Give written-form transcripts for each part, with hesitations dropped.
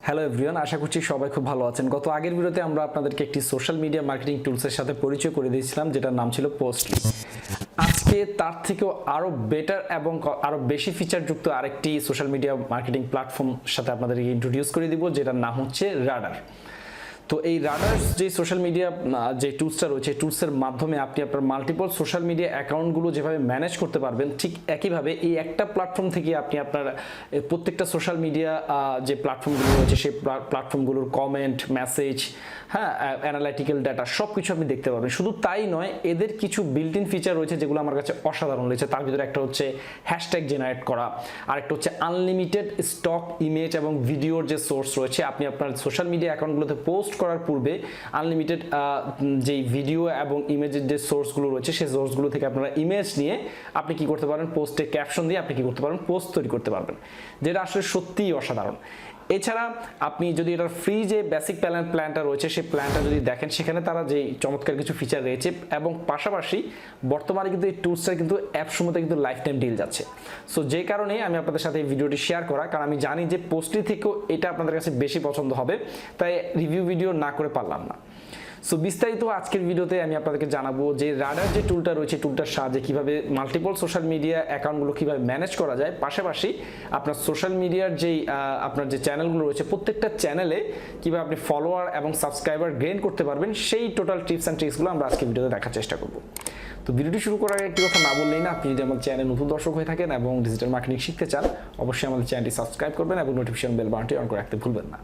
Hello everyone, আশা করছি সবাই খুব ভালো আছেন। গত আগের ভিডিওতে আমরা আপনাদেরকে একটি সোশ্যাল মিডিয়া মার্কেটিং টুলসের সাথে পরিচয় করে দিয়েছিলাম, যেটার নাম ছিল পোস্টলি। আজকে তার থেকেও আরও বেটার এবং আরও বেশি ফিচারযুক্ত আরেকটি সোশ্যাল মিডিয়া মার্কেটিং প্ল্যাটফর্ম সাথে আপনাদেরকে ইন্ট্রোডিউস করে দিব, যেটার নাম হচ্ছে রাডার। তো এই রাডার যে সোশ্যাল মিডিয়া যে টুলসটা রয়েছে, টুলসের মাধ্যমে আপনি আপনার মাল্টিপল সোশ্যাল মিডিয়া অ্যাকাউন্টগুলো যেভাবে ম্যানেজ করতে পারবেন, ঠিক একইভাবে এই একটা প্ল্যাটফর্ম থেকে আপনি আপনার প্রত্যেকটা সোশ্যাল মিডিয়া যে প্ল্যাটফর্মগুলো রয়েছে সেই প্ল্যাটফর্মগুলোর কমেন্ট, মেসেজ, হ্যাঁ, অ্যানালাইটিক্যাল ডাটা সব কিছু আপনি দেখতে পারবেন। শুধু তাই নয়, এদের কিছু বিল্ট ইন ফিচার রয়েছে যেগুলো আমার কাছে অসাধারণ লেগেছে। তার ভিতরে একটা হচ্ছে হ্যাশট্যাগ জেনারেট করা, আরেকটা হচ্ছে আনলিমিটেড স্টক ইমেজ এবং ভিডিওর যে সোর্স রয়েছে, আপনি আপনার সোশ্যাল মিডিয়া অ্যাকাউন্টগুলোতে পোস্ট করার পূর্বে আনলিমিটেড যেই ভিডিও এবং ইমেজের যে সোর্সগুলো রয়েছে সেই সোর্সগুলো থেকে আপনারা ইমেজ নিয়ে আপনি কি করতে পারেন, পোস্টে ক্যাপশন দিয়ে আপনি কি করতে পারেন, পোস্ট তৈরি করতে পারবেন, যেটা আসলে সত্যিই অসাধারণ। এছাড়া আপনি যদি এটার ফ্রি যে বেসিক প্ল্যানটা রয়েছে সেই প্ল্যানটা যদি দেখেন, সেখানে তারা যে চমৎকার কিছু ফিচার রয়েছে এবং পাশাপাশি বর্তমানে কিন্তু এই টুলসটা কিন্তু অ্যাপসমতে কিন্তু লাইফ টাইম ডিল যাচ্ছে। সো যে কারণে আমি আপনাদের সাথে এই ভিডিওটি শেয়ার করা, কারণ আমি জানি যে পোস্টলি থেকেও এটা আপনাদের কাছে বেশি পছন্দ হবে, তাই রিভিউ ভিডিও না করে পারলাম না। সো বিস্তারিত আজকের ভিডিওতে আমি আপনাদেরকে জানাবো যে রাডার যে টুলটা রয়েছে, টুলটার সাহায্যে কিভাবে মাল্টিপল সোশ্যাল মিডিয়া অ্যাকাউন্টগুলো কিভাবে ম্যানেজ করা যায়, পাশাপাশি আপনার সোশ্যাল মিডিয়ার যেই আপনার যে চ্যানেলগুলো রয়েছে প্রত্যেকটা চ্যানেলে কিভাবে আপনি ফলোয়ার এবং সাবস্ক্রাইবার গেইন করতে পারবেন, সেই টোটাল টিপস অ্যান্ড ট্রিক্সগুলো আমরা আজকে ভিডিওতে দেখার চেষ্টা করব। তো ভিডিওটি শুরু করার একটি কথা না বললেই না, আপনি যদি আমার চ্যানেলে নতুন দর্শক হয়ে থাকেন এবং ডিজিটাল মার্কেটিং শিখতে চান, অবশ্যই আমাদের চ্যানেলটি সাবস্ক্রাইব করবেন এবং নোটিফিকেশন বেল বাটনটি অন করে রাখতে ভুলবেন না।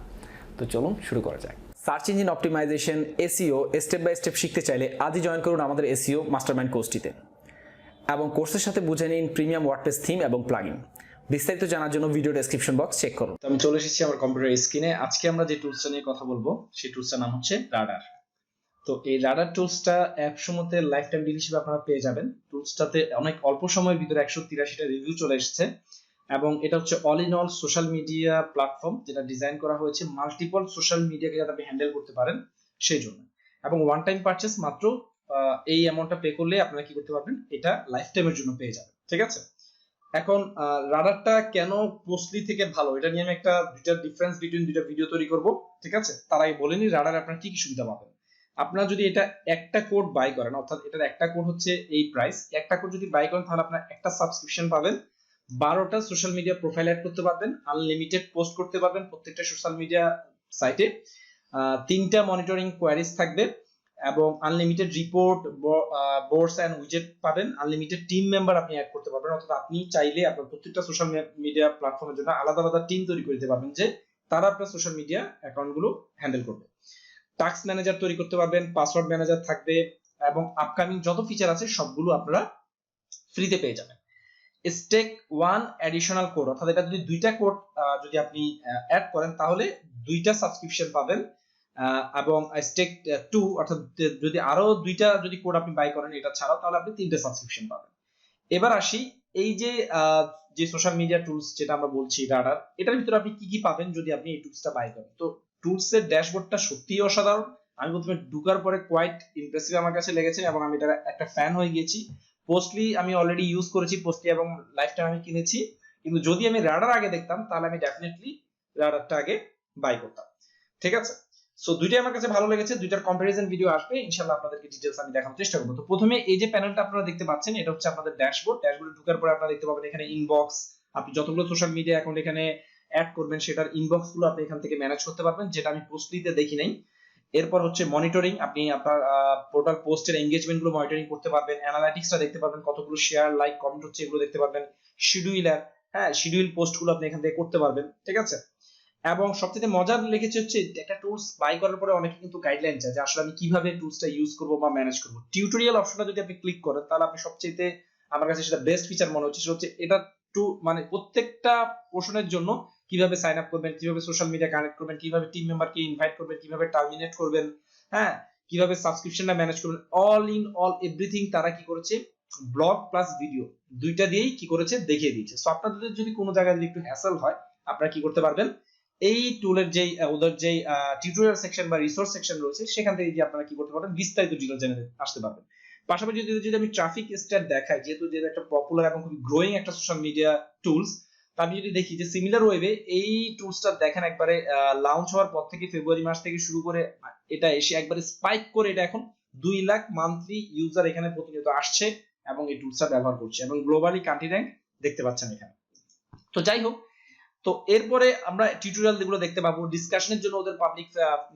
তো চলুন শুরু করা যাক। Search engine optimisation, SEO step by step শিখতে চাইলে আজই জয়েন করুন আমাদের এসইও মাস্টারমাইন্ড কোর্সটিতে এবং কোর্সের সাথে বুঝে নিন প্রিমিয়াম ওয়ার্ডপ্রেস থিম এবং প্লাগইন। বিস্তারিত জানার জন্য ভিডিও ডেসক্রিপশন বক্স চেক করুন। আমি চলে এসেছি আমার কম্পিউটার স্ক্রিনে। আজকে আমরা যে টুলসটা নিয়ে কথা বলবো সেই টুলসটার নাম হচ্ছে রাডার। তো এই রাডার টুলসটা অ্যাপসমতে লাইফ টাইম ডিল হিসেবে আপনারা পেয়ে যাবেন। টুলসটাতে অনেক অল্প সময়ের ভিতরে 183টা রিভিউ চলে এসেছে এবং এটা হচ্ছে all in all social media platform, যেটা ডিজাইন করা হয়েছে মাল্টিপল সোশ্যাল মিডিয়াকে যাতে আপনি হ্যান্ডেল করতে পারেন সেই জন্য। এবং ওয়ান টাইম পারচেজ মাত্র এই অ্যামাউন্টটা পে করলে আপনারা কি করতে পারবেন, এটা লাইফ টাইমের জন্য পেয়ে যাবেন। ঠিক আছে, এখন রাডারটা কেন পোস্টলি থেকে ভালো, এটা নিয়ে আমি দুইটা ডিফারেন্স বিটুইন দুইটা ভিডিও তৈরি করব। ঠিক আছে, তার আগে বলে নিই রাডার আপনারা কি কি সুবিধা পাবেন। আপনারা যদি এটা একটা কোড বাই করেন, অর্থাৎ এটার একটা কোড হচ্ছে এই প্রাইস, একটা কোড যদি বাই করেন তাহলে আপনারা একটা সাবস্ক্রিপশন পাবেন, 12টা সোশ্যাল মিডিয়া প্রোফাইল অ্যাড করতে পারবেন, আনলিমিটেড পোস্ট করতে পারবেন প্রত্যেকটা সোশ্যাল মিডিয়া সাইটে, 3টা মনিটরিং কোয়ারিজ থাকবে এবং আনলিমিটেড রিপোর্ট, বোর্ডস এন্ড উইজেট পাবেন, আনলিমিটেড টিম মেম্বার আপনি অ্যাড করতে পারবেন। অর্থাৎ আপনি চাইলে আপনার প্রত্যেকটা সোশ্যাল মিডিয়া প্ল্যাটফর্মের জন্য আলাদা আলাদা টিম তৈরি করে দিতে পারবেন, যে তারা আপনার সোশ্যাল মিডিয়া অ্যাকাউন্টগুলো হ্যান্ডেল করবে। টাস্ক ম্যানেজার তৈরি করতে পারবেন, পাসওয়ার্ড ম্যানেজার থাকবে এবং আপকামিং যত ফিচার আছে সবগুলো আপনারা ফ্রিতে পেয়ে যাবেন। স্টেক 1 অ্যাডিশনাল কোড, অর্থাৎ এটা যদি দুইটা কোড যদি আপনি অ্যাড করেন তাহলে 2টা সাবস্ক্রিপশন পাবেন এবং স্টেক 2 অর্থাৎ যদি আরো 2টা যদি কোড আপনি বাই করেন এটা ছাড়াও, তাহলে আপনি 3টে সাবস্ক্রিপশন পাবেন। এবার আসি এই যে সোশ্যাল মিডিয়া টুলস যেটা আমরা বলছি রাডার, এটার ভিতরে আপনি কি কি পাবেন যদি আপনি এই টুলসটা বাই করেন। তো টুলসের ড্যাশবোর্ডটা সত্যিই অসাধারণ। আমি প্রথমে ঢোকার পরে কোয়াইট ইমপ্রেসিভ আমার কাছে লেগেছে এবং আমি এটার একটা ফ্যান হয়ে গিয়েছি। পোস্টলি আমি অলরেডি ইউজ করেছি, পোস্টলি এবং লাইফ টাইম আমি কিনেছি, কিন্তু যদি আমি রাডার আগে দেখতাম তাহলে আমি ডেফিনেটলি রাডারটা আগে বাই করতাম। ঠিক আছে, সো দুইটাই আমার কাছে ভালো লেগেছে। দুইটার কম্পারিজন ভিডিও আসবে ইনশাআল্লাহ, আপনাদেরকে ডিটেইলস আমি দেখানোর চেষ্টা করব। তো প্রথমে এই যে প্যানেলটা আপনারা দেখতে পাচ্ছেন, এটা হচ্ছে আপনাদের ড্যাশবোর্ড। ড্যাশবোর্ডে ঢোকার পরে আপনারা দেখতে পাবেন এখানে ইনবক্স, আপনি যতগুলো সোশ্যাল মিডিয়া অ্যাকাউন্ট এখানে অ্যাড করবেন সেটার ইনবক্স গুলো আপনি এখান থেকে ম্যানেজ করতে পারবেন, যেটা আমি পোস্টলিতে দেখি নাই। এরপর হচ্ছে মনিটরিং, আপনি আপনার পোর্টাল পোস্টের এনগেজমেন্ট গুলো মনিটরিং করতে পারবেন, অ্যানালাইটিক্সটা দেখতে পারবেন, কতগুলো শেয়ার, লাইক, কমেন্ট হচ্ছে এগুলো দেখতে পারবেন, শিডিউলার, হ্যাঁ শিডিউল পোস্ট গুলো আপনি এখান থেকে করতে পারবেন। ঠিক আছে, এবং সবচেয়ে মজার লেগেছে হচ্ছে একটা টুলস বাই করার পরে অনেকে কিন্তু গাইডলাইন চায় যে আসলে আমি কিভাবে টুলসটা ইউজ করব বা ম্যানেজ করব। টিউটোরিয়াল অপশনটা যদি আপনি ক্লিক করেন তাহলে আপনি সবচেয়ে আমার কাছে সেটা বেস্ট ফিচার মনে হচ্ছে, সেটা হচ্ছে এটা মানে প্রত্যেকটা পোর্শনের জন্য কিভাবে সাইন আপ করবেন, কিভাবে সোশ্যাল মিডিয়া কানেক্ট করবেন, কিভাবে টিম মেম্বারকে ইনভাইট করবেন, কিভাবে টার্মিনেট করবেন, হ্যাঁ কিভাবে সাবস্ক্রিপশনটা ম্যানেজ করবেন, অল ইন অল এভরিথিং তারা কি করেছে, ব্লগ প্লাস ভিডিও দুইটা দিয়েই কি করেছে দেখিয়ে দিয়েছে। সো আপনাদের যদি কোনো জায়গায় একটু হ্যাসেল হয়, আপনারা কি করতে পারবেন, এই টুলের যেই ওদের যেই টিউটোরিয়াল সেকশন বা রিসোর্স সেকশন রয়েছে সেখান থেকে যে আপনারা কি করতে পারবেন, বিস্তারিত ডিটেইলস জেনে আসতে পারবেন। পাশাপাশি যদি আমি ট্রাফিক স্ট্যাট দেখাই, যেহেতু একটা পপুলার এবং খুবই গ্রোয়িং একটা সোশ্যাল মিডিয়া টুলস, আমি যদি দেখি যে সিমিলার ওয়েবে এই টুলসটা দেখেন একবারে লঞ্চ হওয়ার পর থেকে ফেব্রুয়ারি মাস থেকে শুরু করে এটা এসে একবারে স্পাইক করে এটা এখন 2 লাখ মান্থলি ইউজার এখানে প্রতিনিয়ত আসছে এবং এই টুলসটা ব্যবহার করছে এবং গ্লোবালি কান্ট্রি র্যাঙ্ক দেখতে পাচ্ছেন এখানে। তো যাই হোক, তো এরপরে আমরা টিউটোরিয়াল যেগুলো দেখতে পাবো, ডিসকাশনের জন্য ওদের পাবলিক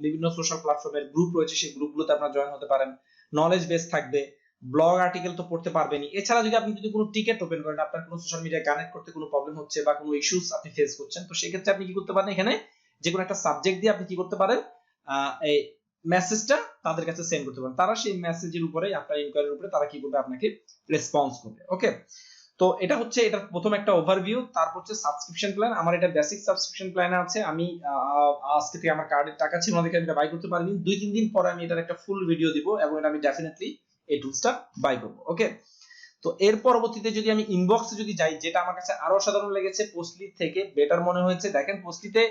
বিভিন্ন সোশ্যাল প্ল্যাটফর্মের গ্রুপ রয়েছে, সেই গ্রুপগুলোতে আপনারা জয়েন হতে পারেন। নলেজ বেস থাকবে, ব্লগ আর্টিকেল তো পড়তে পারবেনই। এছাড়া যদি আপনি কোনো টিকেট ওপেন করেন, আপনার কোনো সোশ্যাল মিডিয়ায় কানেক্ট করতে কোনো প্রবলেম হচ্ছে বা কোনো ইস্যুস আপনি ফেস করছেন, তো সেই ক্ষেত্রে আপনি কি করতে পারেন, এখানে যে কোনো একটা সাবজেক্ট দিয়ে আপনি কি করতে পারেন, এই মেসেজটা তাদের কাছে সেন্ড করতে পারেন। তারা সেই মেসেজের উপরে, আপনার ইনকোয়ারির উপরে তারা কি করবে, আপনাকে রেসপন্স করবে। ওকে, তো এটা হচ্ছে এটার প্রথম একটা ওভারভিউ। তারপর হচ্ছে সাবস্ক্রিপশন প্ল্যান। আমার এটা বেসিক সাবস্ক্রিপশন প্ল্যানে আছে। আমি আজকে থেকে আমার কার্ডের টাকা ছিল, ওদেরকে আমি এটা বাই করতে পারিনি। 2-3 দিন পরে আমি এটার একটা ফুল ভিডিও দিব এবং এটা আমি ডেফিনেটলি এই টুলসটা বাই করব। ওকে, তো এর পরবর্তীতে যদি আমি ইনবক্সে যদি যাই, যেটা আমার কাছে আরো সাধারণ লেগেছে, পোস্টলি থেকে বেটার মনে হয়েছে। দেখেন পোস্টলিতে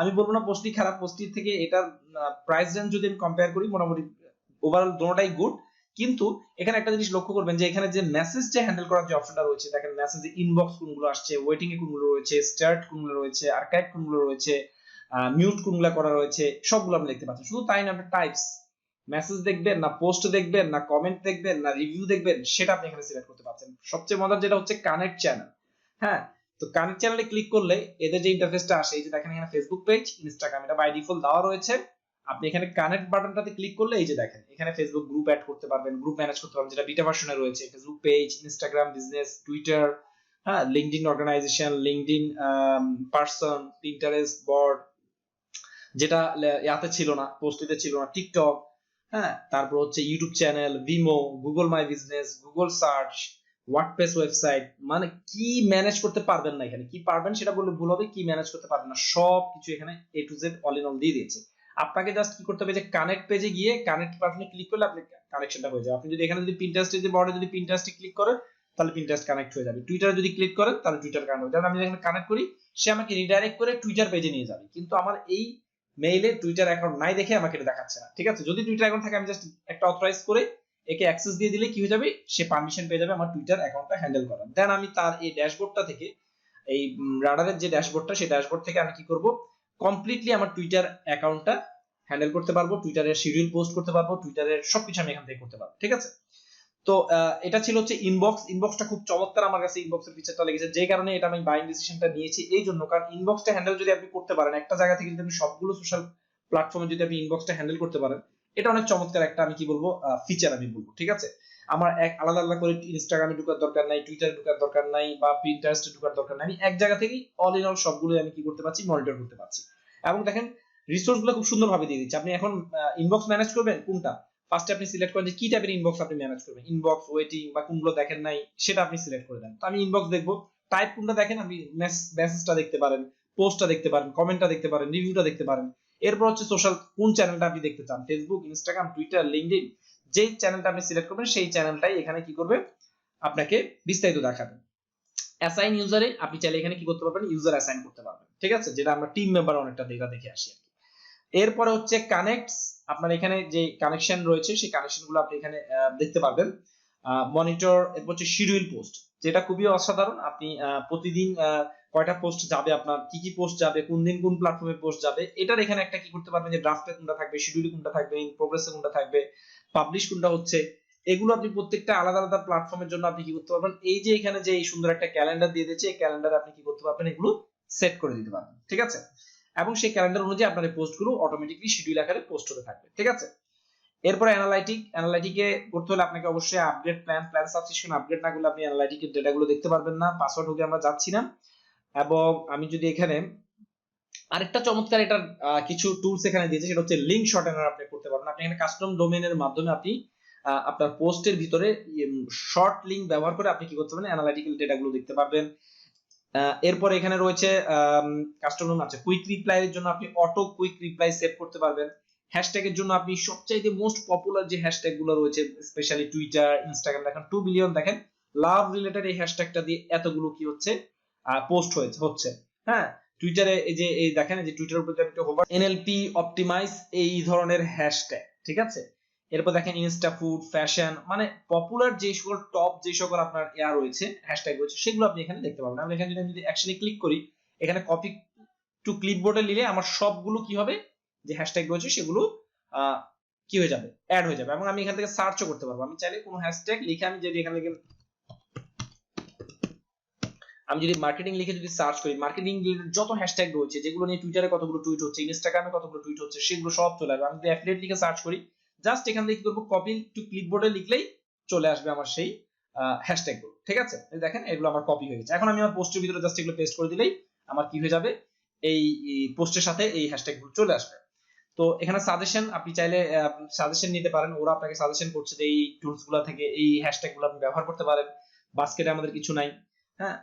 আমি বলবো না পোস্টলি খারাপ, পোস্টলি থেকে এটার প্রাইস রেঞ্জ যদি আমি কম্পেয়ার করি, মোটামুটি ওভারঅল দুটোটাই গুড। কিন্তু এখানে একটা জিনিস লক্ষ্য করবেন যে এখানে যে মেসেজটা হ্যান্ডেল করার যে অপশনটা রয়েছে, দেখেন মেসেজে ইনবক্স কোনগুলো আসছে, ওয়েটিং এ কোনগুলো রয়েছে, স্টার্ট কোনগুলো রয়েছে, আর্কাইভ কোনগুলো রয়েছে, মিউট কোনগুলো করা রয়েছে, সবগুলো আপনি দেখতে পাচ্ছেন। শুধু তাই না, আপনি টাইপস মেসেজ দেখবেন না, পোস্ট দেখবেন না, কমেন্ট দেখবেন না, রিভিউ দেখবেন, সেটা আপনি এখানে সিলেক্ট করতে পারছেন। সবচেয়ে মজার যেটা হচ্ছে কানেক্ট চ্যানেল। হ্যাঁ, তো কানেক্ট চ্যানেলে ক্লিক করলে এদের যে ইন্টারফেসটা আসে, এই যে দেখেন এখানে ফেসবুক পেজ, ইনস্টাগ্রাম, এটা বাই ডিফল্ট দেওয়া রয়েছে। আপনি এখানে কানেক্ট বাটনটাতে ক্লিক করলে এই যে দেখেন এখানে ফেসবুক গ্রুপ অ্যাড করতে পারবেন, গ্রুপ ম্যানেজ করতে পারবেন, যেটা বিটা ভার্সনে রয়েছে। Facebook page, Instagram business, Twitter, হ্যাঁ, LinkedIn organisation, LinkedIn person, Pinterest board, যেটা ইয়াতে ছিল না, পোস্টলিতে ছিল না, টিকটক, হ্যাঁ, তারপর হচ্ছে YouTube channel, Vimeo, Google my business, Google search, WordPress website. মানে কি ম্যানেজ করতে পারবেন না, এখানে কি পারবেন সেটা বললে ভুল হবে, কি ম্যানেজ করতে পারবেন না সব কিছু এখানে A to Z all in all দিয়ে দিয়েছে। আপনাকে জাস্ট কি করতে হবে, যে কানেক্ট পেজে গিয়ে কানেক্ট বাটনে ক্লিক করলে আপনি কানেকশনটা হয়ে যাবে। আপনি যদি এখানে যদি পিন্টারেস্টের যে বর্ডে যদি পিন্টারেস্টে ক্লিক করেন, তাহলে পিন্টারেস্ট কানেক্ট হয়ে যাবে। টুইটারে যদি ক্লিক করেন তাহলে টুইটার কানেক্ট হবে। যেমন আমি এখানে কানেক্ট করি, সে আমাকে রিডাইরেক্ট করে টুইটার পেজে নিয়ে যাবে, কিন্তু আমার এই মেইলে টুইটার অ্যাকাউন্ট নাই দেখে আমাকে এটা দেখাচ্ছে না। ঠিক আছে, যদি টুইটার অ্যাকাউন্ট থাকে আমি জাস্ট একটা অথরাইজ করে একে অ্যাক্সেস দিয়ে দিলে কি হয়ে যাবে, সে পারমিশন পেয়ে যাবে আমার টুইটার অ্যাকাউন্টটা হ্যান্ডেল করার। দেন আমি তার এই ড্যাশবোর্ডটা থেকে, এই রাডারের যে ড্যাশবোর্ডটা, সেই ড্যাশবোর্ড থেকে আমি কি করব, কমপ্লিটলি আমার টুইটার অ্যাকাউন্টটা হ্যান্ডেল করতে পারবো, টুইটারের শিডিউল পোস্ট করতে পারবো, টুইটারের সবকিছু আমি এখান থেকে করতে পারবো। ঠিক আছে, তো এটা ছিল হচ্ছে ইনবক্স। ইনবক্সটা খুব চমৎকার আমার কাছে, ইনবক্সের ফিচারটা লেগেছে, যে কারণে এটা আমি বাইং ডিসিশনটা নিয়েছি এই জন্য, কারণ ইনবক্সটা হ্যান্ডেল যদি আপনি করতে পারেন, একটা জায়গা থেকে যদি আপনি সবগুলো সোশ্যাল প্ল্যাটফর্মে যদি আপনি ইনবক্সটা হ্যান্ডেল করতে পারেন, এটা অনেক চমৎকার একটা, আমি কি বলবো, ফিচার আমি বলবো। ঠিক আছে, আমার এক আলাদা আলাদা করে ইনস্টাগ্রামে ঢোকার দরকার নাই, টুইটারে ঢোকার দরকার নাই, বা পিন্টারেস্টে ঢোকার দরকার নাই। আমি এক জায়গা থেকেই অল ইন অল সবগুলো আমি কি করতে পারছি, মনিটর করতে পারছি। এবং দেখেন রিসোর্স গুলো খুব সুন্দরভাবে দিয়ে দিচ্ছে। আপনি এখন ইনবক্স ম্যানেজ করবেন কোনটা, ফার্স্টে আপনি সিলেক্ট করেন যে কি টাইপের ইনবক্স আপনি ম্যানেজ করবেন, ইনবক্স, ওয়েটিং বা কোনগুলো দেখেন নাই সেটা আপনি সিলেক্ট করে দেন। তো আমি ইনবক্স দেখবো, টাইপ কোনটা দেখেন, আপনি মেসেজটা দেখতে পারেন, পোস্টটা দেখতে পারেন, কমেন্টটা দেখতে পারেন, রিভিউটা দেখতে পারেন। এরপর হচ্ছে সোশ্যাল, কোন চ্যানেলটা আপনি দেখতে চান, ফেসবুক, ইনস্টাগ্রাম, টুইটার, লিংকডইন, যেই চ্যানেলটা আপনি সিলেক্ট করবেন সেই চ্যানেলটাই এখানে কি করবে, আপনাকে বিস্তারিত দেখাবে। অ্যাসাইন ইউজারে আপনি চাইলে এখানে কি করতে পারবেন, ইউজার অ্যাসাইন করতে পারবেন। ঠিক আছে, যেটা আমরা টিম মেম্বার অনেকটা ডেটা দেখে আসি আর কি। এরপরে হচ্ছে কানেক্টস, আপনার এখানে যে কানেকশন রয়েছে সেই কানেকশনগুলো আপনি এখানে দেখতে পারবেন। মনিটর, এরপর হচ্ছে শিডিউল পোস্ট, যেটা খুবই অসাধারণ। আপনি প্রতিদিন কয়টা পোস্ট যাবে, আপনার কি কি পোস্ট যাবে, কোন দিন কোন প্ল্যাটফর্মে পোস্ট যাবে, এটার এখানে একটা কি করতে পারবেন, যে ড্রাফটে কোনটা থাকবে, শিডিউলে কোনটা থাকবে, ইন প্রোগ্রেসে কোনটা থাকবে, পাবলিশ কোনটা হচ্ছে, এগুলো আপনি প্রত্যেকটা আলাদা আলাদা প্ল্যাটফর্মের জন্য আপনি কি করতে পারবেন, এই যে এখানে যে এই সুন্দর একটা ক্যালেন্ডার দিয়ে দিয়েছে, এই ক্যালেন্ডারে আপনি কি করতে পারবেন, এগুলো সেট করে দিতে পারবেন। ঠিক আছে, এবং সেই ক্যালেন্ডার অনুযায়ী আপনার এই পোস্টগুলো অটোমেটিক্যালি শিডিউল আকারে পোস্ট হতে থাকবে। ঠিক আছে, এরপরে অ্যানালাইটিকে করতে হলে আপনাকে অবশ্যই আপগ্রেড প্ল্যান সাবস্ক্রিপশন আপগ্রেড না করলে আপনি অ্যানালাইটিকের ডেটাগুলো দেখতে পারবেন না। পাসওয়ার্ড হোকে আমরা যাচ্ছি না। এবং আমি যদি এখানে আরেকটা চমৎকার এটার কিছু টুলস এখানে দিয়েছে, সেটা হচ্ছে লিংক শর্টেনার আপনি করতে পারবেন। আপনি এখানে কাস্টম ডোমেইনের মাধ্যমে আপনি আপনার পোস্টের ভিতরে শর্ট লিংক ব্যবহার করে আপনি কি করতে পারবেন, অ্যানালাইটিক্যাল ডেটাগুলো দেখতে পারবেন। এরপর এখানে রয়েছে কাস্টম ডোমেইন আছে, কুইক রিপ্লাই এর জন্য আপনি অটো কুইক রিপ্লাই সেভ করতে পারবেন। হ্যাশট্যাগের জন্য আপনি সবচাইতে মোস্ট পপুলার যে হ্যাশট্যাগ গুলো রয়েছে, স্পেশালি টুইটার, ইনস্টাগ্রাম, দেখেন 2 বিলিয়ন, দেখেন লাভ রিলেটেড এই হ্যাশট্যাগটা দিয়ে এতগুলো কি হচ্ছে, পোস্ট হচ্ছে। হ্যাঁ, টুইটারে এই দেখেন যে টুইটারের উপরে একটা হোভার, এনএলপি অপটিমাইজ, এই ধরনের হ্যাশট্যাগ। ঠিক আছে, এরপর দেখেন ইনস্টা ফুড, ফ্যাশন, মানে পপুলার যে সকল টপ যে সকল আপনার রয়েছে, হ্যাশট্যাগ রয়েছে, সেগুলো আপনি এখানে দেখতে পাবেন। আমি এখানে যদি অ্যাকশনে ক্লিক করি, এখানে কপি টু ক্লিপবোর্ডে নিলে আমার সবগুলো কি হবে, যে হ্যাশট্যাগ রয়েছে সেগুলো কি হয়ে যাবে, অ্যাড হয়ে যাবে। এবং আমি এখান থেকে সার্চও করতে পারবো। আমি চাইলে কোনো হ্যাশট্যাগ লিখে আমি যদি এখানে আমি যদি মার্কেটিং লিখে যদি সার্চ করি, মার্কেটিং যত হ্যাশট্যাগ রয়েছে, যেগুলো নিয়ে টুইটারে কতগুলো টুইট হচ্ছে, ইনস্টাগ্রামে কতগুলো টুইট হচ্ছে, সেগুলো সব চলে আসবে। আমি যদি অ্যাফিলিয়েট লিখে সার্চ করি, জাস্ট এখান থেকে কি করব, কপি টু ক্লিপবোর্ডে লিখলেই চলে আসবে আমার সেই হ্যাশট্যাগ গুলো। ঠিক আছে, এই দেখেন এগুলো আমার কপি হয়ে গেছে। এখন আমি আমার পোস্টের ভিতরে জাস্ট এগুলো পেস্ট করে দিলেই আমার কি হয়ে যাবে, এই পোস্টের সাথে এই হ্যাশট্যাগ গুলো চলে আসবে। তো এখানে সাজেশন, আপনি চাইলে সাজেশন নিতে পারেন, ওরা আপনাকে সাজেশন করছে যে এই টুলস গুলো থেকে এই হ্যাশট্যাগ গুলো আপনি ব্যবহার করতে পারেন। বাস্কেটে আমাদের কিছু নাই, হ্যাঁ,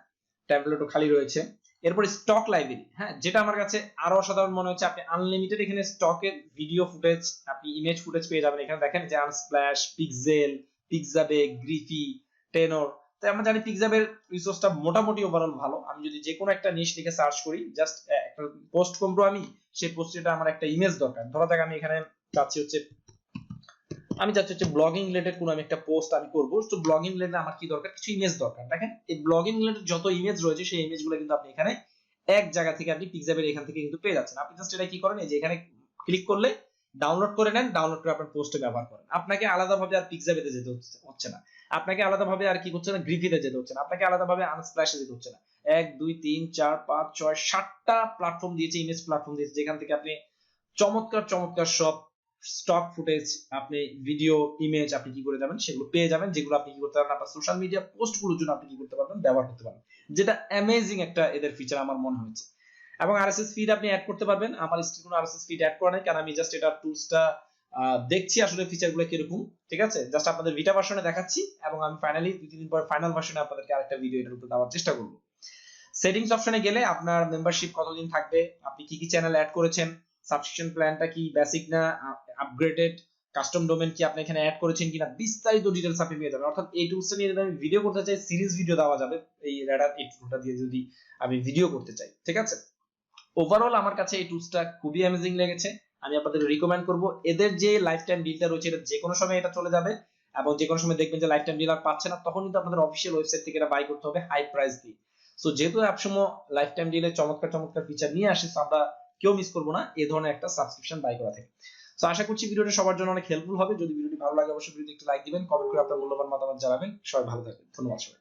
ট্যাবলেটও খালি রয়েছে। এরপর স্টক লাইব্রেরি, হ্যাঁ, যেটা আমার কাছে আরো অসাধারণ মনে হচ্ছে, আপনি আনলিমিটেড এখানে স্টকের ভিডিও ফুটেজ, আপনি ইমেজ ফুটেজ পেয়ে যাবেন। এখানে দেখেন যে আনস্প্ল্যাশ, পিক্সেল, পিক্সাবে, গ্রিফি, টেনর। তাই আমরা জানি পিক্সাবের রিসোর্সটা মোটামুটি ওভারঅল ভালো। আমি যদি যে কোনো একটা নিশ লিখে সার্চ করি, জাস্ট একটা পোস্ট করবো, আমি সেই পোস্টটা আমার একটা ইমেজ দরকার, ধরা যাক আমি এখানে চাচ্ছি হচ্ছে ব্লগিং রিলেটেড কোনো আমি একটা পোস্ট আমি করব। তো ব্লগিং রিলেটেড আমার কি দরকার, কিছু ইমেজ দরকার। দেখেন এই ব্লগিং রিলেটেড যত ইমেজ রয়েছে, সেই ইমেজগুলো কিন্তু আপনি এখানে এক জায়গা থেকে আপনি পিক্সাবের এখান থেকে কিন্তু পেয়ে যাচ্ছেন। আপনি জাস্ট এটা কি করেন, এই যে এখানে ক্লিক করলে ডাউনলোড করে নেন, ডাউনলোড করে আপনার পোস্টে ব্যবহার করেন। আপনাকে আলাদাভাবে আর পিক্সাবেতে যেতে হচ্ছে না, আপনাকে আলাদাভাবে আর কি করছে না, গ্রিফিতে যেতে হচ্ছে না, আপনাকে আলাদাভাবে আনস্প্ল্যাশে যেতে হচ্ছে না। 1 2 3 4 5 6 7টা প্ল্যাটফর্ম দিয়েছে, ইমেজ প্ল্যাটফর্ম দিয়েছে, যেখান থেকে আপনি চমৎকার চমৎকার সব স্টক ফুটেজ, আপনি ভিডিও, ইমেজ আপনি কি করে যাবেন, সেগুলো পেয়ে যাবেন, যেগুলো আপনি কি করতে পারবেন, আপনার সোশ্যাল মিডিয়া পোস্টগুলোর জন্য আপনি কি করতে পারবেন, ব্যবহার করতে পারবেন। যেটা অ্যামেজিং একটা এদের ফিচার আমার মনে হয়েছে। এবং আরএসএস ফিড আপনি অ্যাড করতে পারবেন। আমার স্টিল কোনো আরএসএস ফিড অ্যাড করা নাই, কারণ আমি জাস্ট এটা টুলসটা দেখছি আসলে ফিচারগুলো কিরকম। ঠিক আছে, জাস্ট আপনাদের বিটা ভার্সনে দেখাচ্ছি, এবং আমি ফাইনালি 2-3 দিন পর ফাইনাল ভার্সনে আপনাদেরকে আরেকটা ভিডিও এটার উপর দেওয়ার চেষ্টা করব। সেটিংস অপশনে গেলে আপনার মেম্বারশিপ কতদিন থাকবে, আপনি কি কি চ্যানেল অ্যাড করেছেন, সাবস্ক্রিপশন প্ল্যানটা কি বেসিক না আপগ্রেডেড, কাস্টম ডোমেন কি আপনি এখানে অ্যাড করেছেন কিনা, বিস্তারিত ডিটেইলস আপনি পেয়ে যাবেন। অর্থাৎ এই টুলসটা নিয়ে যদি আমি ভিডিও করতে চাই, সিরিজ ভিডিও দেওয়া যাবে এই রেডার এই টুলটা দিয়ে যদি আমি ভিডিও করতে চাই। ঠিক আছে, ওভারঅল আমার কাছে এই টুলসটা খুবই অ্যামেজিং লেগেছে। আমি আপনাদের রিকমেন্ড করব, এদের যে লাইফ টাইম ডিলটা রয়েছে, এটা যে কোনো সময় এটা চলে যাবে, এবং যে কোনো সময় দেখবেন যে লাইফ টাইম ডিল আর পাচ্ছে না, তখন কিন্তু আপনাদের অফিশিয়াল ওয়েবসাইট থেকে এটা বাই করতে হবে হাই প্রাইস দিয়ে। সো যেহেতু অ্যাপসমো লাইফ টাইম ডিলে চমৎকার চমৎকার ফিচার নিয়ে আসে, আমরা কেউ মিস করবো না এই ধরনের একটা সাবস্ক্রিপশন বাই করা থেকে। সো আশা করছি ভিডিওটা সবার জন্য অনেক হেল্পফুল হবে। যদি ভিডিওটি ভালো লাগে, অবশ্যই ভিডিওতে একটা লাইক দিবেন, কমেন্ট করে আপনার মূল্যবান মতামত জানাবেন। সবাই ভালো থাকবেন, ধন্যবাদ সবাই।